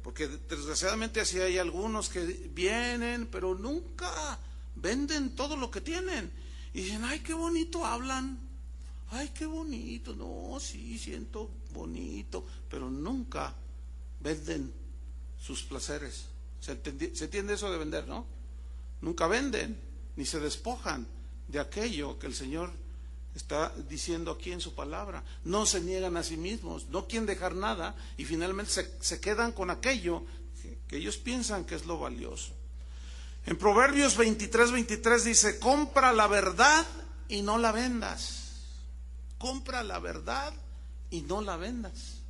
porque desgraciadamente así hay algunos que vienen, pero nunca venden todo lo que tienen. Y dicen, ay, qué bonito hablan. Ay, qué bonito. No, sí, siento bonito. Pero nunca venden sus placeres. ¿Se entiende eso de vender, no? Nunca venden, ni se despojan de aquello que el Señor está diciendo aquí en su palabra. No se niegan a sí mismos, no quieren dejar nada y finalmente se quedan con aquello que ellos piensan que es lo valioso. En Proverbios 23:23 dice, compra la verdad y no la vendas. Compra la verdad y no la vendas.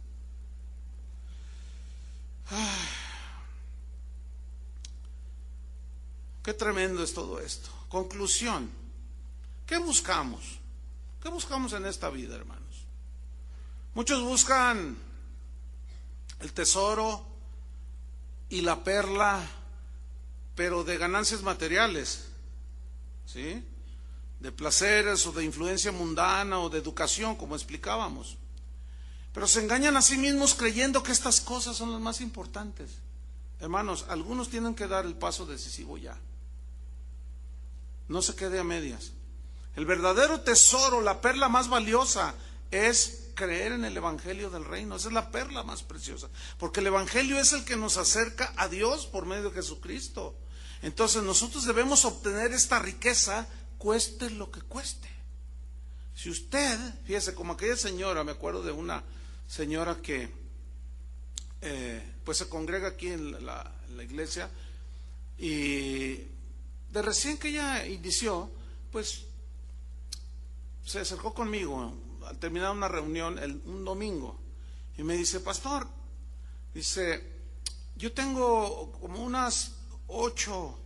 Qué tremendo es todo esto. Conclusión. ¿Qué buscamos? ¿Qué buscamos en esta vida, hermanos? Muchos buscan el tesoro y la perla, pero de ganancias materiales, ¿sí? De placeres o de influencia mundana o de educación, como explicábamos. Pero se engañan a sí mismos creyendo que estas cosas son las más importantes. Hermanos, algunos tienen que dar el paso decisivo ya. No se quede a medias. El verdadero tesoro, la perla más valiosa, es creer en el evangelio del reino. Esa es la perla más preciosa, porque el evangelio es el que nos acerca a Dios por medio de Jesucristo. Entonces nosotros debemos obtener esta riqueza, cueste lo que cueste. Si usted, fíjese, como aquella señora, me acuerdo de una señora que pues se congrega aquí en la iglesia, y de recién que ella inició, pues se acercó conmigo al terminar una reunión un domingo y me dice: pastor, dice, yo tengo como unas 8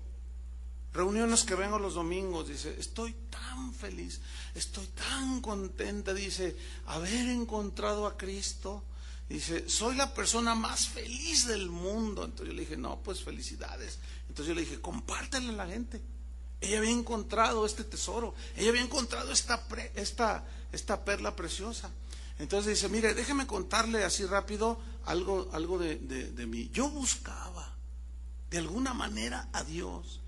reuniones que vengo los domingos, dice, estoy tan feliz, estoy tan contenta, dice, haber encontrado a Cristo, dice, soy la persona más feliz del mundo. Entonces yo le dije: no, pues felicidades. Entonces yo le dije: compártele a la gente. Ella había encontrado este tesoro, ella había encontrado esta perla preciosa. Entonces dice: mire, déjeme contarle así rápido algo de mí. Yo buscaba de alguna manera a Dios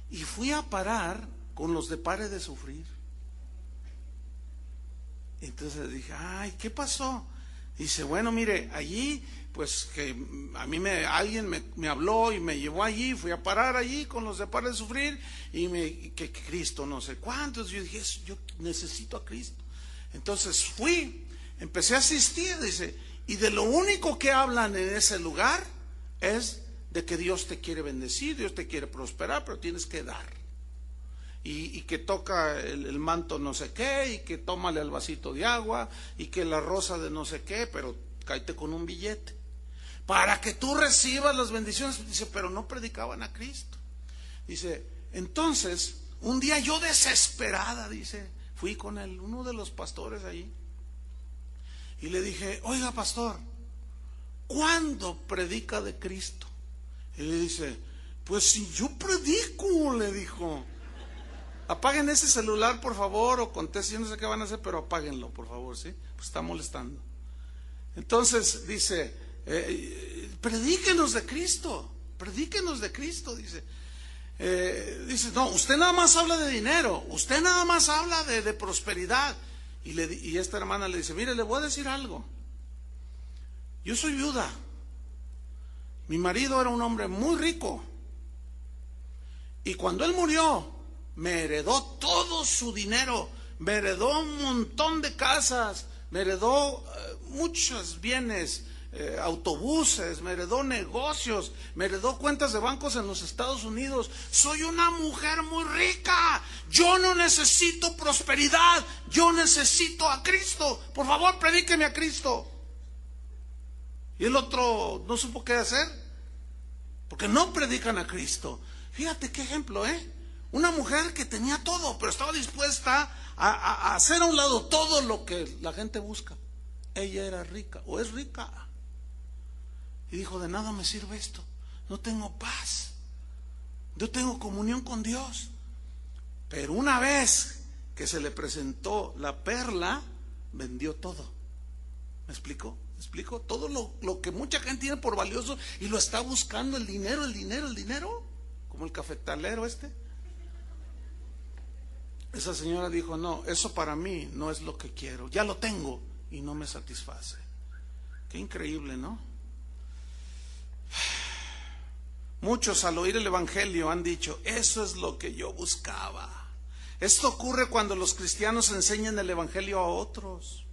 y fui a parar con los de Pare de Sufrir. Entonces dije: ay, ¿qué pasó? Dice: bueno, mire, allí pues que a mí alguien me habló y me llevó allí, fui a parar allí con los de Pare de Sufrir, y que Cristo no sé cuántos. Yo dije: yo necesito a Cristo. Entonces fui, empecé a asistir, dice, y de lo único que hablan en ese lugar es de que Dios te quiere bendecir, Dios te quiere prosperar, pero tienes que dar. Y que toca el manto no sé qué, y que tómale el vasito de agua, y que la rosa de no sé qué, pero cáete con un billete para que tú recibas las bendiciones. Dice: pero no predicaban a Cristo. Dice: entonces un día yo desesperada, dice, fui con uno de los pastores ahí y le dije: oiga, pastor, ¿cuándo predica de Cristo? Y le dice: pues si yo predico, le dijo. Apaguen ese celular, por favor, o contesten, yo no sé qué van a hacer, pero apáguenlo, por favor, ¿sí? Pues está molestando. Entonces dice: predíquenos de Cristo, dice. Dice: no, usted nada más habla de dinero, usted nada más habla de prosperidad. Y esta hermana le dice: mire, le voy a decir algo. Yo soy viuda. Mi marido era un hombre muy rico, y cuando él murió me heredó todo su dinero, me heredó un montón de casas, me heredó muchos bienes, autobuses, me heredó negocios, me heredó cuentas de bancos en los Estados Unidos. Soy una mujer muy rica, yo no necesito prosperidad, yo necesito a Cristo, por favor predíqueme a Cristo. Y el otro no supo qué hacer, porque no predican a Cristo. Fíjate qué ejemplo, una mujer que tenía todo, pero estaba dispuesta a hacer a un lado todo lo que la gente busca. Ella era rica, o es rica, y dijo: de nada me sirve esto, no tengo paz, no tengo comunión con Dios. Pero una vez que se le presentó la perla, vendió todo. ¿Me explico? Todo lo que mucha gente tiene por valioso y lo está buscando, el dinero, como el cafetalero este. Esa señora dijo: no, eso para mí no es lo que quiero, ya lo tengo y no me satisface. Qué increíble, ¿no? Muchos al oír el evangelio han dicho: eso es lo que yo buscaba. Esto ocurre cuando los cristianos enseñan el evangelio a otros.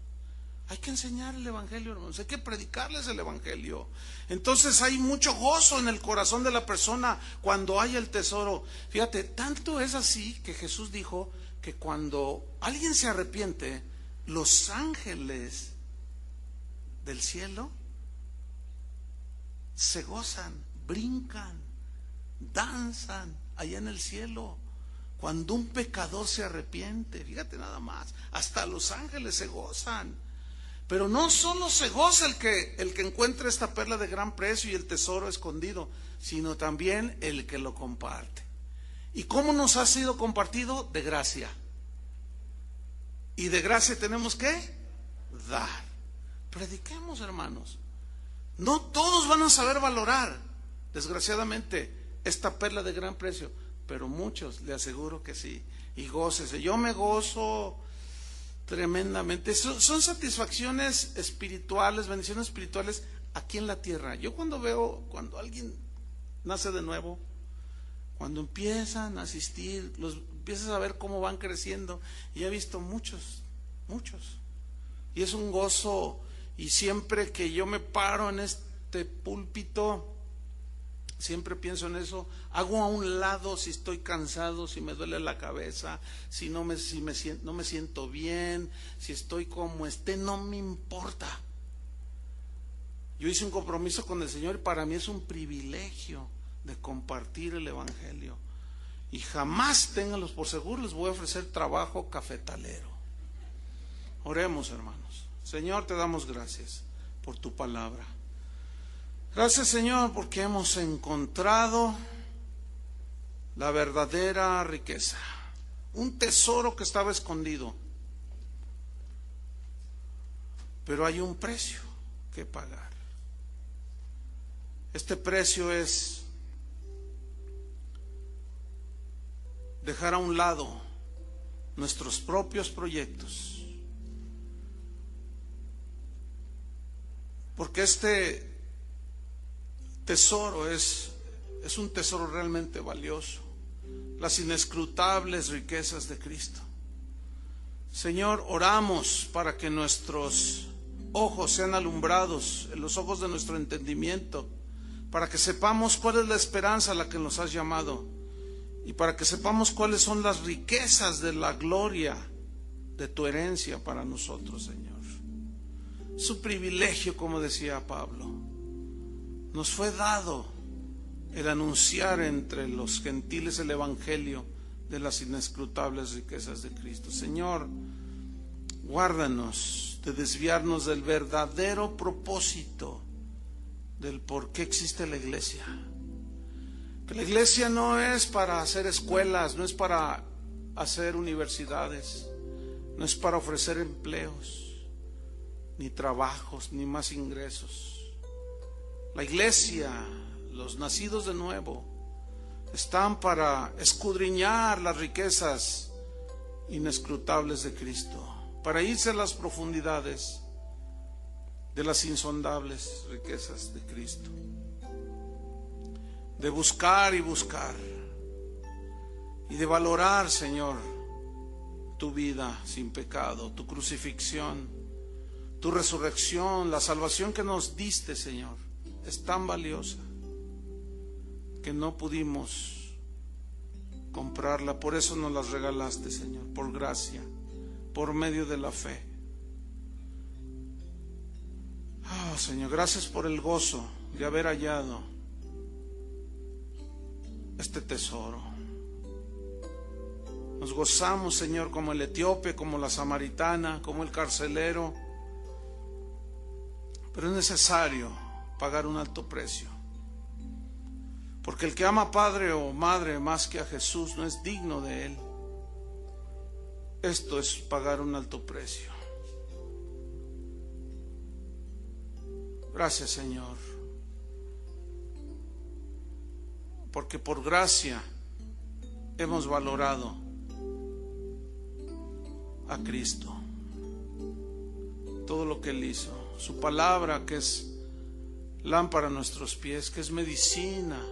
Hay que enseñar el evangelio, hermanos, hay que predicarles el evangelio. Entonces hay mucho gozo en el corazón de la persona cuando hay el tesoro. Fíjate, tanto es así que Jesús dijo que cuando alguien se arrepiente, los ángeles del cielo se gozan, brincan, danzan, allá en el cielo. Cuando un pecador se arrepiente, fíjate nada más, hasta los ángeles se gozan. Pero no solo se goza el que encuentra esta perla de gran precio y el tesoro escondido, sino también el que lo comparte. ¿Y cómo nos ha sido compartido? De gracia. Y de gracia tenemos que dar. Prediquemos, hermanos. No todos van a saber valorar, desgraciadamente, esta perla de gran precio, pero muchos, le aseguro que sí. Y gócese. Yo me gozo tremendamente. Son satisfacciones espirituales, bendiciones espirituales aquí en la tierra. Yo cuando alguien nace de nuevo, cuando empiezan a asistir, empiezas a ver cómo van creciendo, y he visto muchos, y es un gozo. Y siempre que yo me paro en este púlpito, siempre pienso en eso. Hago a un lado si estoy cansado, si me duele la cabeza, si no me siento bien, si estoy como esté, no me importa. Yo hice un compromiso con el Señor y para mí es un privilegio de compartir el Evangelio. Y jamás, ténganlos por seguro, les voy a ofrecer trabajo cafetalero. Oremos, hermanos. Señor, te damos gracias por tu palabra. Gracias, Señor, porque hemos encontrado la verdadera riqueza, un tesoro que estaba escondido. Pero hay un precio que pagar. Este precio es dejar a un lado nuestros propios proyectos, porque este tesoro es un tesoro realmente valioso, las inescrutables riquezas de Cristo. Señor, oramos para que nuestros ojos sean alumbrados, en los ojos de nuestro entendimiento, para que sepamos cuál es la esperanza a la que nos has llamado, y para que sepamos cuáles son las riquezas de la gloria de tu herencia para nosotros, Señor. Su privilegio, como decía Pablo, nos fue dado el anunciar entre los gentiles el evangelio de las inescrutables riquezas de Cristo. Señor, guárdanos de desviarnos del verdadero propósito del por qué existe la iglesia. Que la iglesia no es para hacer escuelas, no es para hacer universidades, no es para ofrecer empleos, ni trabajos, ni más ingresos. La iglesia, los nacidos de nuevo, están para escudriñar las riquezas inescrutables de Cristo, para irse a las profundidades de las insondables riquezas de Cristo, de buscar y buscar, y de valorar, Señor, tu vida sin pecado, tu crucifixión, tu resurrección, la salvación que nos diste, Señor, es tan valiosa que no pudimos comprarla, por eso nos las regalaste, Señor, por gracia, por medio de la fe. Oh, Señor, gracias por el gozo de haber hallado este tesoro. Nos gozamos, Señor, como el etíope, como la samaritana, como el carcelero, pero es necesario pagar un alto precio, porque el que ama a padre o madre más que a Jesús no es digno de él. Esto es pagar un alto precio. Gracias, Señor, porque por gracia hemos valorado a Cristo, todo lo que Él hizo, su palabra que es lámpara a nuestros pies, que es medicina,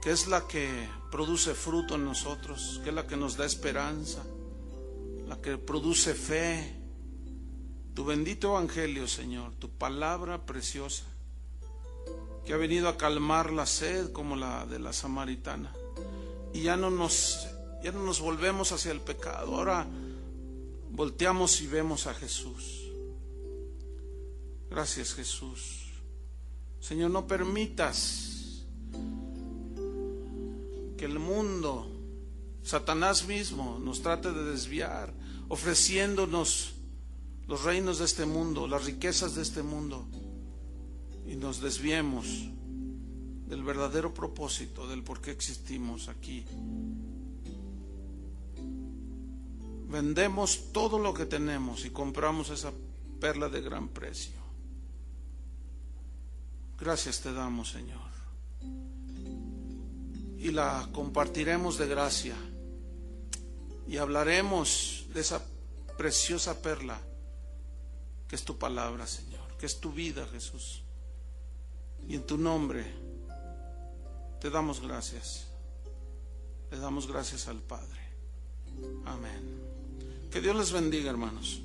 que es la que produce fruto en nosotros, que es la que nos da esperanza, la que produce fe. Tu bendito evangelio, Señor, tu palabra preciosa, que ha venido a calmar la sed como la de la samaritana, y ya no nos volvemos hacia el pecado, ahora volteamos y vemos a Jesús. Gracias, Jesús. Señor, no permitas que el mundo, Satanás mismo, nos trate de desviar, ofreciéndonos los reinos de este mundo, las riquezas de este mundo, y nos desviemos del verdadero propósito, del por qué existimos aquí. Vendemos todo lo que tenemos y compramos esa perla de gran precio. Gracias te damos, Señor, y la compartiremos de gracia y hablaremos de esa preciosa perla que es tu palabra, Señor, que es tu vida, Jesús, y en tu nombre te damos gracias. Le damos gracias al Padre. Amén. Que Dios les bendiga, hermanos.